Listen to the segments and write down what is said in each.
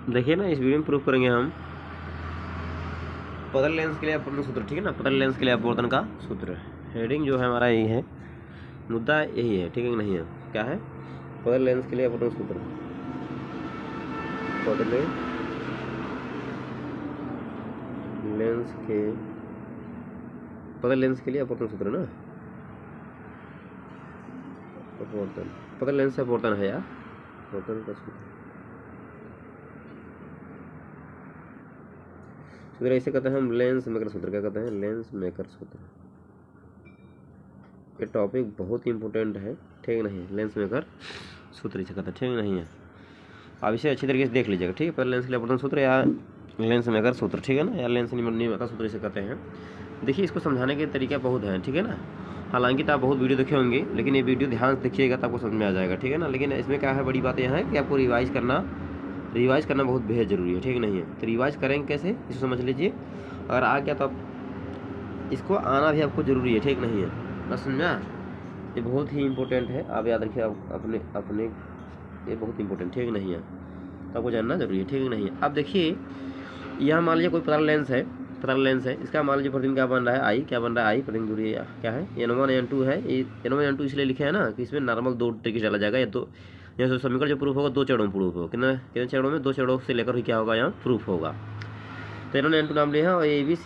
देखिए ना, इस वीडियो में प्रूफ करेंगे हम पतले लेंस के लिए अपवर्तन सूत्र, ठीक है ना। पतले लेंस के लिए अपवर्तन का सूत्र, हेडिंग जो है हमारा यही है, मुद्दा यही है, ठीक है नहीं है। क्या है? पतले लेंस के लिए अपवर्तन सूत्र, पतले लेंस के पतले लेंस के लिए अपवर्तन सूत्र ना, अपवर्तन, पतले लेंस से अपवर्तन है यार, अपवर्तन का सूत्र इसे कहते हैं हम लेंस मेकर सूत्र। क्या कहते हैं? लेंस मेकर सूत्र। ये टॉपिक बहुत ही इंपॉर्टेंट है, ठीक नहीं। लेंस मेकर सूत्र इसे कहते हैं, ठीक नहीं है। आप इसे अच्छी तरीके से देख लीजिएगा, ठीक है। पहले लेंस के लिए अपवर्तन सूत्र या लेंस मेकर सूत्र, ठीक है ना, या लेंस मेकर सूत्र इसे कहते हैं। देखिए, इसको समझाने के तरीका बहुत हैं, ठीक है ना। हालांकि तो आप बहुत वीडियो देखे होंगे, लेकिन ये वीडियो ध्यान से देखिएगा तो आपको समझ में आ जाएगा, ठीक है ना। लेकिन इसमें क्या है, बड़ी बात यह है कि आपको रिवाइज करना बहुत बेहद जरूरी है, ठीक नहीं है। तो रिवाइज करेंगे कैसे, इसको समझ लीजिए। अगर आ गया तो आप इसको आना भी आपको जरूरी है, ठीक नहीं है। बस समझा, ये बहुत ही इंपॉर्टेंट है, आप याद रखिए। अपने ये बहुत इंपॉर्टेंट, ठीक नहीं है, तो आपको जानना जरूरी है, ठीक नहीं है। अब देखिए, यह मान लीजिए कोई पतला लेंस है, इसका मान लीजिए प्रतिबिंब क्या बन रहा है, आई। क्या बन रहा है? आई। प्रतिबिंब दूरी क्या है? n1 n2 है। ये n1 n2 इसलिए लिखे हैं ना कि इसमें नॉर्मल 2 तरीके से डाला जाएगा, या तो जैसे समीकरण जो प्रूफ होगा 2 चरणों में प्रूफ होगा। कितने चरणों में? 2 चरणों से लेकर क्या होगा, यहाँ प्रूफ होगा। तो n1 n2 नाम लिया है, और ए बी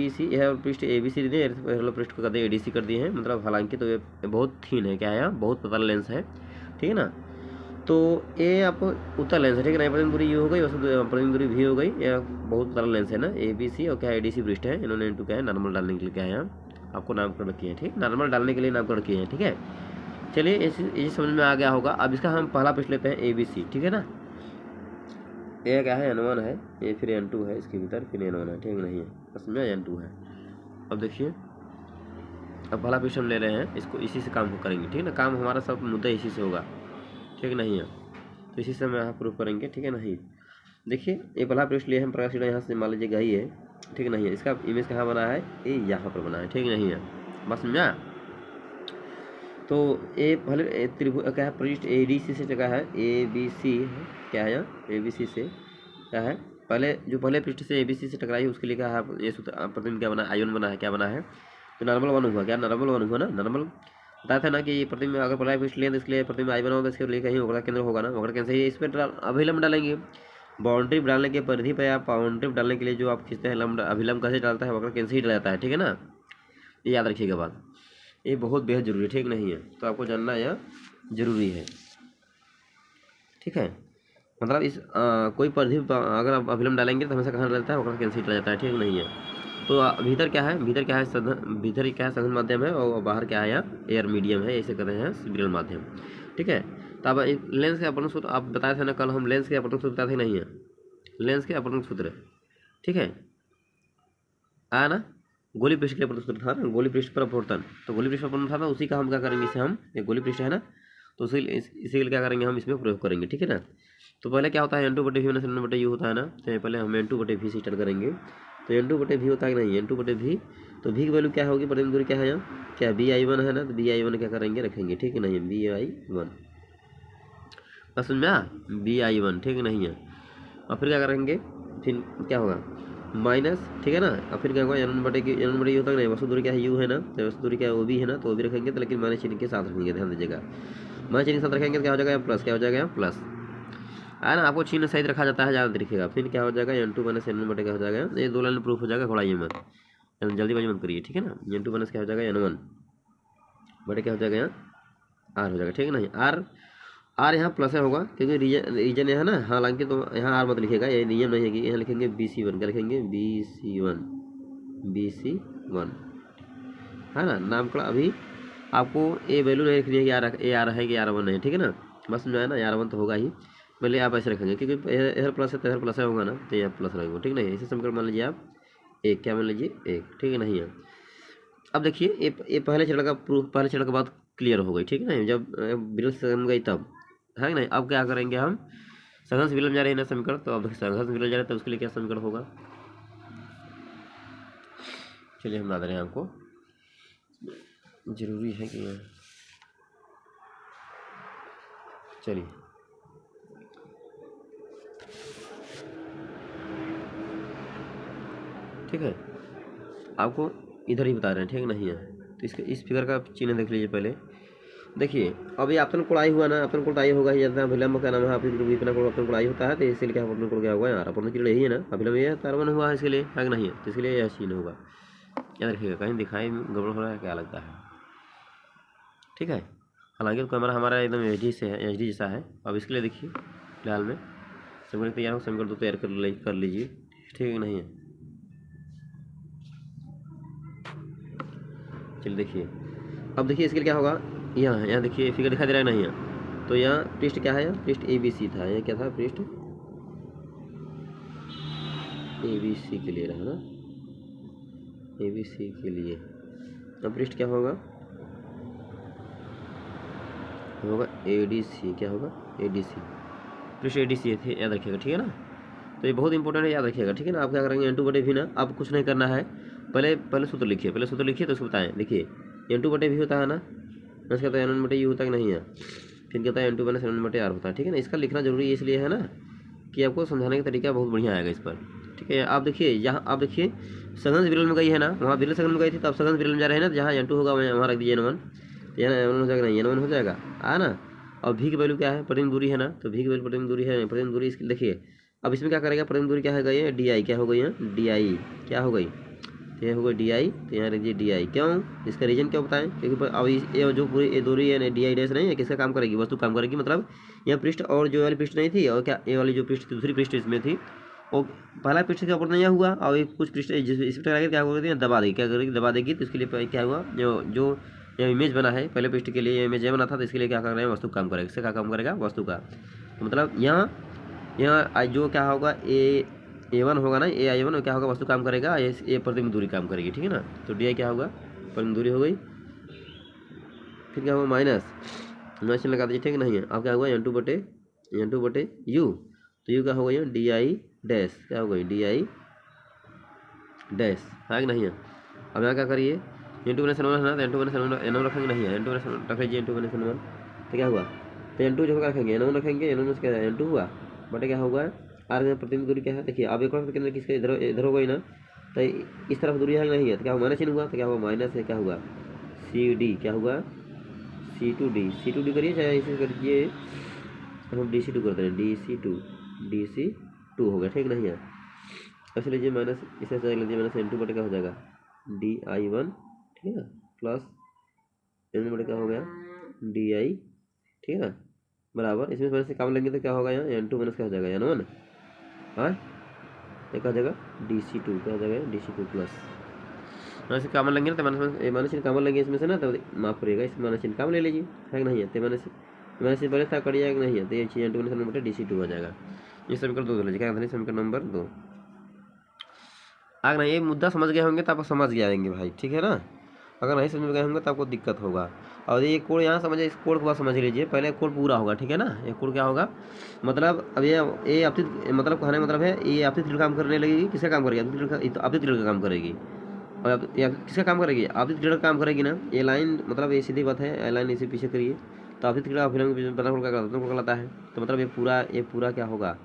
सी यह पृष्ठ ए बी सी दिए, पृष्ठ को कहते हैं ADC कर दिए हैं। मतलब हालांकि तो ये बहुत थीन है, क्या है, यहाँ बहुत पतला लेंस है, ठीक है ना। तो ये आपको उत्तर लेंस है, ठीक है ना। प्रतिबिंब दूरी यू हो गई, प्रतिबिंब दूरी भी हो गई। यह बहुत बड़ा लेंस है ना, ABC, और क्या है, ADC पृष्ठ है। इन्होंने इनटू क्या है, नॉर्मल डालने के लिए क्या है, यहाँ आपको नामकरण किए हैं, ठीक। नॉर्मल डालने के लिए नामकरण किए हैं, ठीक है। चलिए, इसी समझ में आ गया होगा। अब इसका हम पहला पृष्ठ लेते हैं ABC, ठीक है ना। ये क्या है, n1 है, ये फिर n2 है, इसके भीतर फिर n1 है, ठीक नहीं है, उसमें n2 है। अब देखिए, अब पहला पृष्ठ हम ले रहे हैं, इसको इसी से काम करेंगे, ठीक है ना। काम हमारा सब मुद्दा इसी से होगा, ठीक नहीं है। तो इसी से हम यहाँ प्रूफ करेंगे, ठीक है नहीं। देखिए, ये पहला पृष्ठ लिए हम प्रकाश किरण यहाँ से मान लीजिए गई है, ठीक नहीं है। इसका इमेज कहाँ बना है? ये यहाँ पर बना है, ठीक नहीं है। बस समझा। तो ये पहले त्रिभुज क्या है, पृष्ठ ADC से जगह है, ABC है, क्या है यहाँ, ABC से क्या है, पहले पृष्ठ से ABC से टकराई, उसके लिए क्या है, ये सूत्र प्रतिबिंब क्या बना है, I1 बना है, क्या बना है, तो नॉर्मल 1 हुआ। क्या नॉर्मल 1 हुआ ना, नॉर्मल बताया था ना कि ये प्रतिबिंब अगर पहला पृष्ठ लें तो इसके लिए प्रतिबिंब I1 होगा, इसके लिए कहीं वक्र केंद्र होगा ना, वक्र केंद्र से इस पर अभिलंब डालेंगे। बाउंड्री डालने के परिधि पर या बाउंड्री डालने के लिए जो आप खींचते हैं लंब, अभिलंब कैसे डालता है, वक्र केंद्र से ही डाला जाता है, ठीक है ना। ये याद रखिएगा बात, ये बहुत बेहद जरूरी है, ठीक नहीं है। तो आपको जानना यह जरूरी है, ठीक है। मतलब इस कोई परिधि अगर आप अभिलंब डालेंगे तो हमेशा कहाँ डालता है, वक्र केंद्र से ही डाला जाता है, ठीक नहीं है। तो भीतर क्या है, भीतर क्या है सघन माध्यम है, और बाहर क्या है, यहाँ एयर मीडियम है, ऐसे कहते हैं विरल माध्यम, ठीक है। तो अब लेंस के अपवर्तन सूत्र आप बताए थे ना कल, हम लेंस के अपवर्तन सूत्र बताते नहीं है, लेंस के अपवर्तन सूत्र, ठीक है, आया ना। गोली पृष्ठ के लिए अपवर्तन सूत्र था ना, गोली पृष्ठ पर अपवर्तन, तो गोली पृष्ठ पर अपवर्तन था ना, उसी का हम क्या करेंगे, इसे हम, एक गोली पृष्ठ है ना, तो इसी के लिए क्या करेंगे, हम इसमें प्रयोग करेंगे, ठीक है ना। तो पहले क्या होता है, N2/V माइनस N1/U होता है ना, तो पहले हम N2/V से स्टार्ट करेंगे। तो N2/V होता है कि नहीं, N2/V, तो V की वैल्यू क्या होगी, प्रतिबिंब दूरी क्या है यहाँ, क्या BI1 है ना, तो BI1 क्या करेंगे, रखेंगे, ठीक है नहीं, BI1 बस समझा, BI1, ठीक नहीं है। और फिर क्या करेंगे, फिर क्या होगा, माइनस, ठीक है ना। और फिर क्या होगा, N1/U होता है नहीं, वस्तु दूरी क्या है, U है ना, तो वस्तु दूरी क्या है, वो भी है ना, तो वो भी रखेंगे, तो लेकिन माइनस चिन्ह के साथ रखेंगे, ध्यान दीजिएगा। माइनस चिन्ह के साथ रखेंगे तो क्या हो जाएगा, प्लस, क्या हो जाएगा, प्लस है ना। आपको चिन्ह सहित रखा जाता है, ज़्यादा दिखेगा। फिर क्या हो जाएगा, N2 माइनस N1 क्या हो जाएगा, ये 2 लाइन प्रूफ हो जाएगा, घबराइए मत, जल्दीबाजी मत करिए, ठीक है ना। N2 माइनस क्या हो जाएगा, N1 बटे क्या हो जाएगा, यहाँ R हो जाएगा, ठीक है नहीं। R यहाँ प्लस है होगा, क्योंकि रीजन है ना। हालांकि तो यहाँ R मत लिखेगा, ये नियम नहीं है कि यहाँ लिखेंगे BC1, क्या लिखेंगे, BC1 है ना। नामकरण अभी आपको ये वैल्यू नहीं लिखनी है कि AR है कि R1 है, ठीक है ना। बस जो है ना, R1 तो होगा ही, पहले आप ऐसे रखेंगे, क्योंकि इधर प्लस है तो इधर प्लस है होगा ना, तो यहाँ प्लस रहेगा, ठीक नहीं। ऐसे समीकरण मान लीजिए आप एक, क्या मान लीजिए एक, ठीक है नहीं है। अब देखिए, ये पहले चरण का प्रूफ, पहले चरण के बाद क्लियर हो गई, ठीक है ना, जब विरल से सघन गई तब, है कि नहीं। अब क्या करेंगे हम, सघन से विरल जा रहे हैं ना समीकरण, तो अब सघन से विरल जा रहे हैं तो उसके लिए क्या समीकरण होगा, चलिए हम बता दे रहे हैं आपको, जरूरी है कि चलिए ठीक है, आपको इधर ही बता रहे हैं, ठीक नहीं है। तो इसके इस फिगर का चिन्ह देख लीजिए पहले। देखिए अब ये आपतन कोणाई हुआ ना, आपतन कोणाई होगा ही जैसा अभिलंब का नाम है, विपना को आपतन कोणाई होता है, तो इसीलिए क्या आपतन कोण क्या होगा यार, अपन चिन्ह यही है ना, अभिलंब ये तारवन हुआ है इसके लिए, है कि नहीं है, तो इसलिए यह चिन्ह होगा। याद रखिएगा, कहीं दिखाई गड़बड़ हो रहा है क्या लगता है, ठीक है। हालांकि कैमरा हमारा एकदम HD से है, HD जैसा है। अब इसके लिए देखिए फिलहाल में समीकरण तैयार हो, समीकरण 2 तैयार कर लीजिए, ठीक है नहीं है। चलिए देखिए, अब देखिए इसके लिए क्या होगा, यहाँ देखिए फिगर दिखाई दे रहा है नहीं है, तो यहाँ पृष्ठ क्या है, पृष्ठ ABC था, यह क्या था, पृष्ठ ABC के लिए रहा ना, ABC के लिए। अब पृष्ठ क्या होगा ADC, क्या होगा ADC, पृष्ठ ADC थे, याद रखिएगा, ठीक है ना। तो ये बहुत इंपॉर्टेंट है, याद रखिएगा, ठीक है ना। आप क्या करेंगे, N2/V ना, आप कुछ नहीं करना है, पहले सूत्र लिखिए, तो उसको बताएं। देखिए N2/V होता है ना, इसका तो N1/U होता है कि नहीं है, फिर कहता है N2 - N1/R होता है, ठीक है ना। इसका लिखना जरूरी इसलिए है ना कि आपको समझाने का तरीका बहुत बढ़िया आएगा इस पर, ठीक है। आप देखिए यहाँ, आप देखिए सघन विरल में गई है ना, वहाँ विरल सघन में गई थी, तो आप सघन विरल में जा रहे हैं ना, जहाँ N2 होगा वहाँ रख दीजिए N1, तो यहाँ N1 हो जाएगा, नहीं N1 हो जाएगा, ना। और भी की वैल्यू क्या है, प्रतिबिंब दूरी है ना, तो भी की वैल्यू प्रतिबिंब दूरी है, प्रतिबिंब दूरी इसकी देखिए। अब इसमें क्या करेगा, प्रतिबिंब दूरी क्या है गई है, DI, क्या हो गई है DI, क्या हो गई, तो ये हो गई DI, तो यहाँ रखिए DI। क्यों, इसका रीजन क्यों बताएं, क्योंकि अब ये जो पूरी ये दूरी है DI डैश नहीं है, किसका काम करेगी, वस्तु काम करेगी। मतलब यह पृष्ठ और जो वाली पृष्ठ नहीं थी, और क्या ये वाली जो पृष्ठ दूसरी पृष्ठ इसमें थी, और पहला पृष्ठ का ऊपर नहीं हुआ, और एक कुछ पृष्ठ इस पर क्या होगी, दबा देगी, क्या करेगी, दबा देगी। तो इसके लिए क्या हुआ, जो यह इमेज बना है पहले पृष्ठ के लिए, इमेज बना था, तो इसके लिए क्या कर रहे हैं, वस्तु काम करेगा, इससे क्या काम करेगा, वस्तु का। तो मतलब यहाँ जो क्या होगा, A1 होगा ना, AI1 क्या होगा, वस्तु काम करेगा, ये प्रतिबिंब दूरी काम करेगी, ठीक है ना। तो DI क्या होगा, प्रतिबिंब दूरी हो गई, फिर क्या होगा माइनस लगा दीजिए, ठीक नहीं है। अब क्या होगा N2/U, तो U क्या होगा, यहाँ DI डैश, क्या हो गई DI डैश, है कि नहीं है। अब यहाँ क्या करिए, N2 - N1 है ना, तो N2 - N1 रखेंगे, नहीं है N2 रख लीजिए, N2 - N1, तो क्या हुआ, तो N2 जो होगा रखेंगे, N1 रखेंगे, N1 क्या है N2 हुआ, बटे क्या होगा R में प्रतिबिंब दूरी क्या है। देखिए अब एक और केंद्र किसके इधर हो गई ना, तो इस तरफ दूरी है नहीं है, तो क्या हुआ, माइनस चिन्ह हुआ, तो क्या हुआ माइनस है, क्या हुआ CD, क्या हुआ C2D करिए, चाहे इसे करिए, हम DC2 कर दे रहे हैं, DC2 हो गया, ठीक नहीं है। ऐसे लीजिए माइनस, इसे लीजिए माइनस N2 बटे क्या हो जाएगा DI1, ठीक है, प्लस N बटे क्या हो गया DI, ठीक है ना, बराबर। इसमें माइनस से काम लेंगे तो क्या होगा, यहाँ N2 माइनस क्या हो जाएगा N1, हाँ, ये क्या हो जाएगा DC2, क्या हो जाएगा DC2 प्लस, माइनस से कामन लेंगे ना, तो माइनस चिन्ह कामन लेंगे इसमें से ना, तो माफ करिएगा, इसमें माइनस चिन्ह कामन ले लीजिए, है कि नहीं है। तो माइनस चिन्ह पहले था, कट जाएगा नहीं है, तो ये चीज़ N2 बटे DC2 हो जाएगा। ये समीकरण 2 लीजिए, क्या कहते हैं, समीकरण नंबर 2। अगर नहीं ये मुद्दा समझ गए होंगे तो आप समझ गए आएंगे भाई, ठीक है ना। अगर नहीं समझ गए होंगे तो आपको दिक्कत होगा। और ये कोड यहाँ समझिए, इस कोड को बात समझ लीजिए, पहले कोड पूरा होगा, ठीक है ना। ये कोड क्या होगा, मतलब अब ये आपतित, मतलब कहने का मतलब है, ये आपतित रीढ़ काम करने लगेगी, किसका काम करेगी, आपतित रीढ़ का काम करेगी। और किसका काम करेगी, आपतित रीढ़ का काम करेगी ना। ये लाइन मतलब ये सीधी बात है, लाइन इसे पीछे करिए, तो आपतित रीढ़ फिल्म पता कहलाता है। तो मतलब ये पूरा क्या होगा,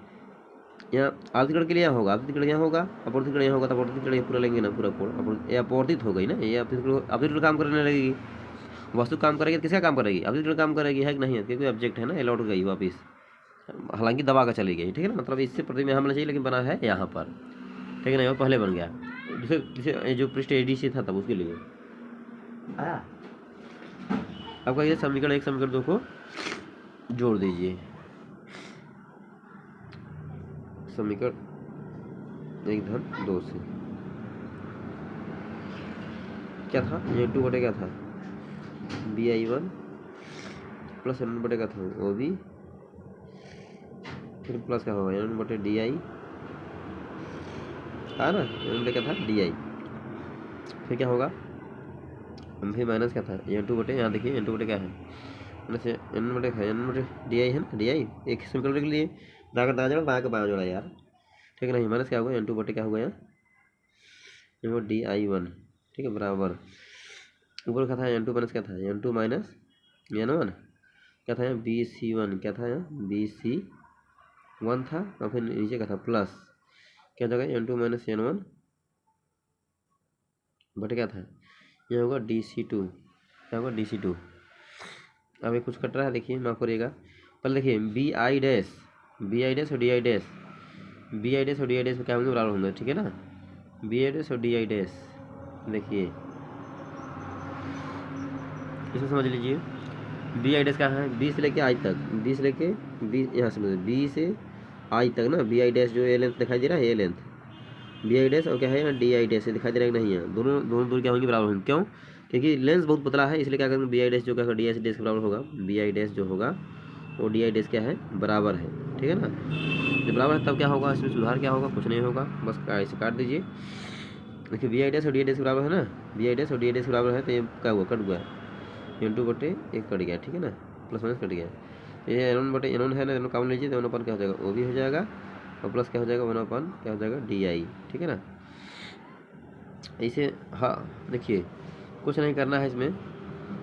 यहाँ आवर्तिकरण के लिए यहाँ होगा, आवर्तिकरण यहाँ होगा, अपवर्तिकरण यहाँ होगा, तो अपवर्तिकरण ये पूरा लेंगे ना, पूरा कोड ये अपवर्तित हो गई ना, ये अपवर्तिकरण काम करने लगेगी, वस्तु काम करेगी, तो किसका काम करेगी, अपवर्तिकरण काम करेगी, है कि नहीं है, क्योंकि ऑब्जेक्ट है ना, ये लौट गई वापिस, हालांकि दबा कर चली गई, ठीक है ना। मतलब इससे प्रतिबिंब यहाँ होना चाहिए, लेकिन बना है यहाँ पर, ठीक है ना, वो पहले बन गया, जिसे जो पृष्ठ ADC था तब उसके लिए आया। आपका ये समीकरण 1 समीकरण 2 को जोड़ दीजिए, समीकरण 1/2 से क्या था, N2 बटे क्या था BI1 प्लस N1 बटे क्या था वो भी, फिर प्लस क्या होगा N1 बटे DI, है ना, N1 बटे क्या था DI, फिर क्या होगा, फिर माइनस क्या था N2 बटे, यहाँ देखिए N2 बटे क्या है, N1 बटे DI है ना, DI एक समीकरण लिख लिए, दागा दागा जोड़ा बाया का बाया जोड़ा यार, ठीक है नहीं, माइनस क्या होगा N2 बटे क्या होगा यहाँ DI1, ठीक है, बराबर ऊपर क्या था N2 माइनस क्या था N2 माइनस N1, क्या था यहाँ BC1, क्या था यहाँ BC1 था, और फिर नीचे क्या था प्लस, क्या हो जाएगा N2 माइनस N1 बट क्या था, ये होगा DC2, क्या होगा DC2। अब ये कुछ कट रहा है, देखिए माफ करिएगा। पहले देखिए BI डैश और DI डैश, BI डैश और DI डैश क्या होंगे, बराबर होंगे, ठीक है ना। BI डैश और DI डैश, देखिए इसमें समझ लीजिए BI डैश क्या है, B से लेके I तक, B से लेके B, यहाँ समझ B से I तक ना, BI डैश जो ये लेंथ दिखाई दे रहा है, ये लेंथ BI डैश, और क्या है DI डैश, ये दिखाई दे रहा है कि नहीं है, दोनों दूर क्या होंगी, बराबर होंगी। क्यों, क्योंकि लेंस बहुत पतला है, इसलिए क्या करेंगे BI डैश जो क्या DI डैश के बराबर होगा, BI डैश जो होगा वो DI डैश क्या है, बराबर है, ठीक है ना। जब बराबर है तब क्या होगा, इसमें सुधार क्या होगा, कुछ नहीं होगा, बस ऐसे काट दीजिए। देखिए BI डैश और DI डैश के बराबर है ना, BI डैश और DI डैश के बराबर है, तो ये क्या हुआ, कट गया, N2/1 कट गया, ठीक है ना, प्लस माइनस कट गया। ये N1/N1 है ना, N1 कॉमन लीजिए तो 1 क्या हो जाएगा, वो भी हो जाएगा, और प्लस क्या हो जाएगा 1 क्या हो जाएगा DI, ठीक है ना। ऐसे हाँ देखिए कुछ नहीं करना है इसमें,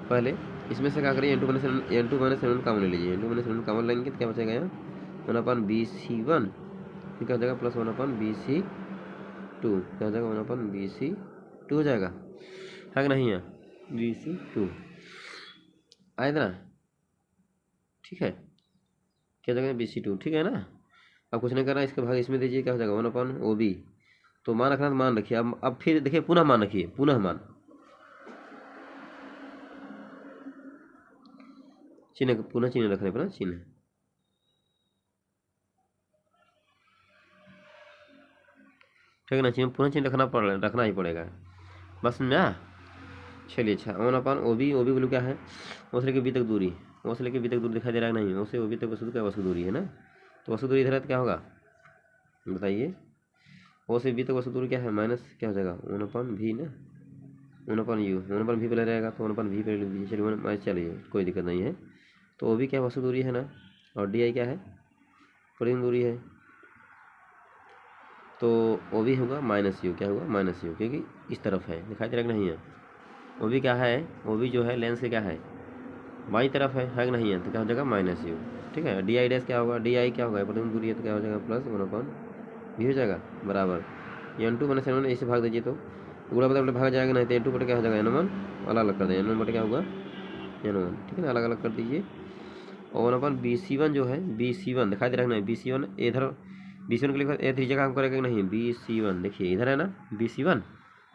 पहले इसमें से क्या करिए, N2 - N1 कॉमन ले लीजिए, N2 - N1 कॉमन लेंगे तो क्या बचेगा यहाँ 1/BC1, फिर क्या हो जाएगा प्लस 1/BC2, क्या हो जाएगा 1/BC2 हो जाएगा, है कि नहीं है, BC2 आए ना, ठीक है, क्या हो जाएगा BC2, ठीक है ना। अब कुछ नहीं करना, इसके भाग इसमें दीजिए, क्या हो जाएगा 1/OB, तो मान रखना तो मान रखिए। अब फिर देखिए पुनः मान रखिए, पुनः मान चिन्ह, पुनः चिन्ह रखने पर ना, चिन्ह ठीक है ना, चिन्ह पुनः चिन्ह रखना ही पड़ेगा, बस ना। चलिए अच्छा 1/OB, OB बोलो क्या है, ओ से लेकर B तक दूरी, ओ से लेकर B तक दूरी दिखाई दे रहा है नहीं, ओ से OB तक वस्तु क्या वस्तु दूरी है ना, तो वस्तु दूरी इधर है तो क्या होगा बताइए, ओ से B तक वस्तु दूरी क्या है, माइनस क्या हो जाएगा 1/V ना, 1/U, 1/V पहले रहेगा तो 1/V पहले लिख दीजिए, चलिए माइनस, चलिए कोई दिक्कत नहीं है। तो OB क्या वस्तु दूरी है ना, और DI क्या है परिधि दूरी है, तो OB होगा -U, क्या होगा -U, क्योंकि इस तरफ है, दिखाई दे रहा नहीं है। OB क्या है, OB जो है लेंस से क्या है बाई तरफ है कि नहीं है, तो क्या हो जाएगा -U, ठीक है। DI डैश क्या होगा, DI क्या होगा परिधि दूरी है, तो क्या हो जाएगा प्लस 1/V हो जाएगा, बराबर N2 - N1 ऐसे भाग दीजिए, तो गुणा बदल भाग जाएगा, नहीं तो N2 क्या हो जाएगा N1, अलग अलग कर दें, N1 क्या होगा N1, ठीक है ना, अलग अलग कर दीजिए। और 1/BC1 जो है, BC1 दिखाई दे रहा है नहीं, BC1 इधर, BC1 के लिए तीसरी जगह हम करेंगे नहीं, BC1 देखिए इधर है ना BC1,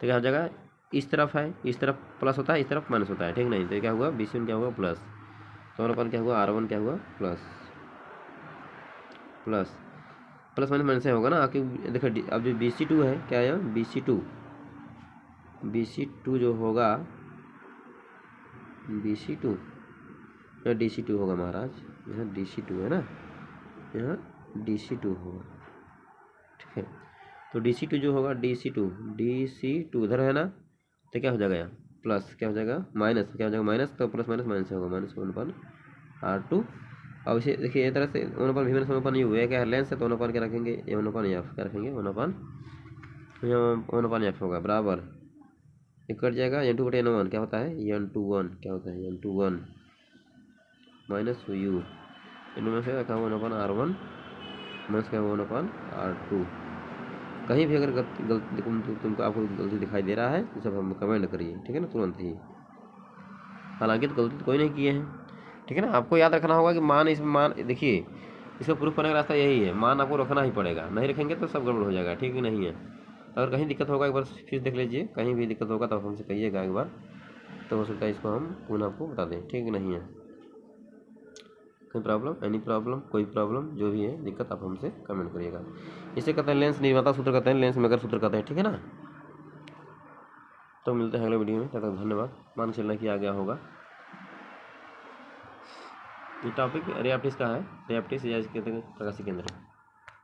तो क्या हो जाएगा इस तरफ है, इस तरफ प्लस होता है, इस तरफ माइनस होता है, ठीक नहीं, तो क्या हुआ BC1 क्या हुआ प्लस, तो 1 क्या हुआ R1 क्या हुआ प्लस, प्लस प्लस माइनस से होगा ना, क्योंकि देखो अब जो BC2 है क्या है, BC2 जो होगा, BC2 या DC2 होगा महाराज, यहाँ DC2 है ना, यहाँ DC2 होगा, ठीक है। तो DC2 जो होगा DC2 इधर है ना, तो क्या हो जाएगा यहाँ प्लस, क्या हो जाएगा माइनस, क्या हो जाएगा माइनस, तो प्लस माइनस माइनस होगा, -1/R2। अब इसे देखिए इस तरह से 1/V - 1/U है, क्या लेंस है, तो 1/, क्या रखेंगे 1/F, क्या रखेंगे 1/F होगा, बराबर ये कट जाएगा, N2/N1 क्या होता है, N21 क्या होता है, N21 -U, इनमें से रखा 1/R1 माइनस क्या 1/R2। कहीं भी अगर गलती तुमको आपको गलती दिखाई दे रहा है तो सब हम कमेंट करिए, ठीक है ना, तुरंत ही, हालांकि तो गलती तो कोई नहीं किए हैं, ठीक है ना। आपको याद रखना होगा कि मान, इसमें मान देखिए, इसको प्रूफ करने का रास्ता यही है, मान आपको रखना ही पड़ेगा, नहीं रखेंगे तो सब गड़बड़ हो जाएगा, ठीक है नहीं है। अगर कहीं दिक्कत होगा एक बार फिर देख लीजिए, कहीं भी दिक्कत होगा तो आप हमसे कहिएगा एक बार, तो हो सकता है इसको हम पुनः आपको बता दें, ठीक नहीं है। कोई प्रॉब्लम, एनी प्रॉब्लम, कोई प्रॉब्लम जो भी है दिक्कत, आप हमसे कमेंट करिएगा। इसे कहते हैं लेंस निर्माता सूत्र कहते हैं, लेंस मेकर सूत्र कहते हैं, ठीक है ना। तो मिलते हैं अगले वीडियो में, तब तक धन्यवाद। मान के चलना कि आ गया होगा। ये टॉपिक रेआप्टिक्स का है, रेआप्टिक्स या इसके प्रकाशिक केंद्र।